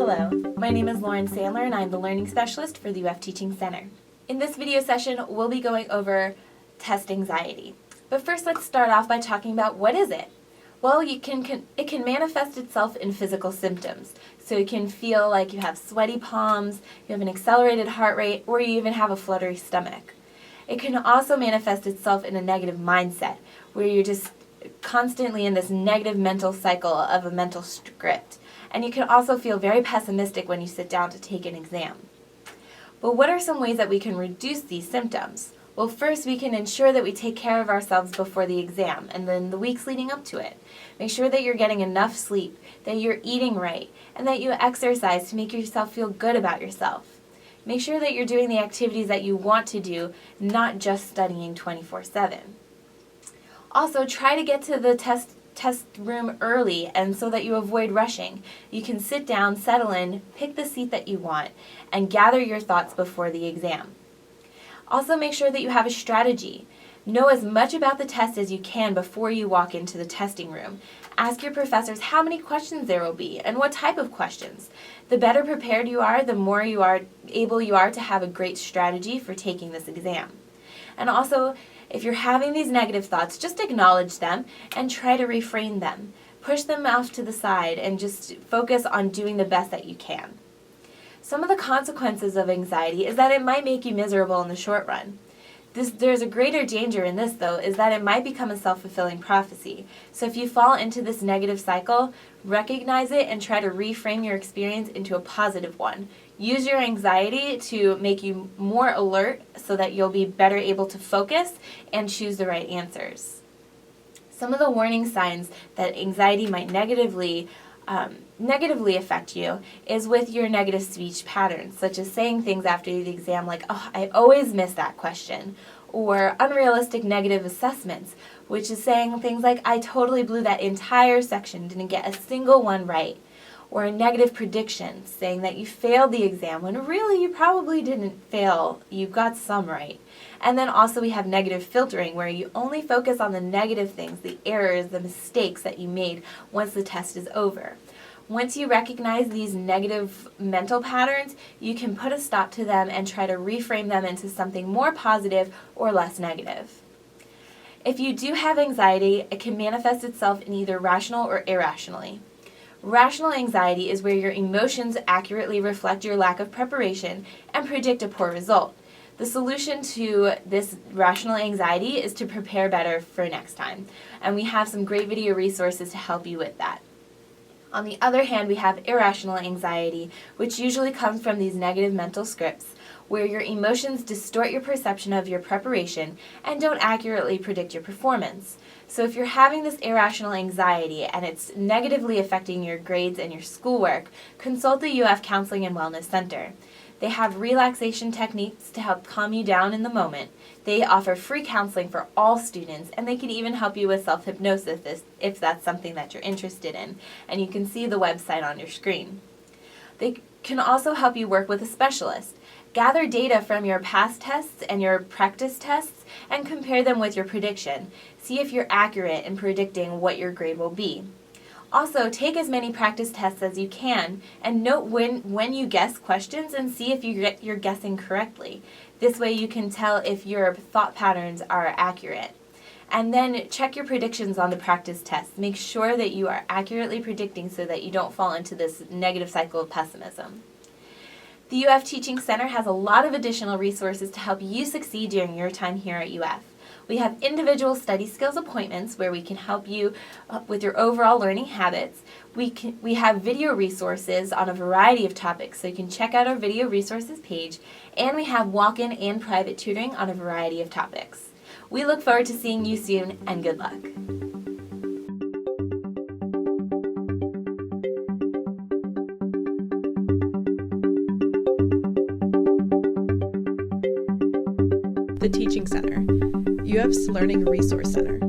Hello, my name is Lauren Sandler and I'm the Learning Specialist for the UF Teaching Center. In this video session, we'll be going over test anxiety. But first, let's start off by talking about what is it? Well, it can manifest itself in physical symptoms. So you can feel like you have sweaty palms, you have an accelerated heart rate, or you even have a fluttery stomach. It can also manifest itself in a negative mindset, where you're just constantly in this negative mental cycle of a mental script. And you can also feel very pessimistic when you sit down to take an exam. But what are some ways that we can reduce these symptoms? Well, first we can ensure that we take care of ourselves before the exam and then the weeks leading up to it. Make sure that you're getting enough sleep, that you're eating right, and that you exercise to make yourself feel good about yourself. Make sure that you're doing the activities that you want to do, not just studying 24/7. Also, try to get to the test room early and so that you avoid rushing. You can sit down, settle in, pick the seat that you want, and gather your thoughts before the exam. Also, make sure that you have a strategy. Know as much about the test as you can before you walk into the testing room. Ask your professors how many questions there will be and what type of questions. The better prepared you are, the more able you are to have a great strategy for taking this exam. And also, if you're having these negative thoughts, just acknowledge them and try to reframe them. Push them off to the side and just focus on doing the best that you can. Some of the consequences of anxiety is that it might make you miserable in the short run. There's a greater danger in this, though, is that it might become a self-fulfilling prophecy. So if you fall into this negative cycle, recognize it and try to reframe your experience into a positive one. Use your anxiety to make you more alert so that you'll be better able to focus and choose the right answers. Some of the warning signs that anxiety might negatively affect you is with your negative speech patterns, such as saying things after the exam like, "Oh, I always miss that question," or unrealistic negative assessments, which is saying things like, "I totally blew that entire section, didn't get a single one right," or a negative prediction, saying that you failed the exam when really you probably didn't fail, you got some right. And then also we have negative filtering, where you only focus on the negative things, the errors, the mistakes that you made once the test is over. Once you recognize these negative mental patterns, you can put a stop to them and try to reframe them into something more positive or less negative. If you do have anxiety, it can manifest itself in either rational or irrationally. Rational anxiety is where your emotions accurately reflect your lack of preparation and predict a poor result. The solution to this rational anxiety is to prepare better for next time, and we have some great video resources to help you with that. On the other hand, we have irrational anxiety, which usually comes from these negative mental scripts, where your emotions distort your perception of your preparation and don't accurately predict your performance. So if you're having this irrational anxiety and it's negatively affecting your grades and your schoolwork, consult the UF Counseling and Wellness Center. They have relaxation techniques to help calm you down in the moment. They offer free counseling for all students, and they can even help you with self-hypnosis if that's something that you're interested in. And you can see the website on your screen. They can also help you work with a specialist. Gather data from your past tests and your practice tests and compare them with your prediction. See if you're accurate in predicting what your grade will be. Also, take as many practice tests as you can and note when you guess questions and see if you're guessing correctly. This way you can tell if your thought patterns are accurate. And then check your predictions on the practice tests. Make sure that you are accurately predicting so that you don't fall into this negative cycle of pessimism. The UF Teaching Center has a lot of additional resources to help you succeed during your time here at UF. We have individual study skills appointments where we can help you with your overall learning habits. We have video resources on a variety of topics, so you can check out our video resources page, and we have walk-in and private tutoring on a variety of topics. We look forward to seeing you soon, and good luck. The Teaching Center, UF's Learning Resource Center.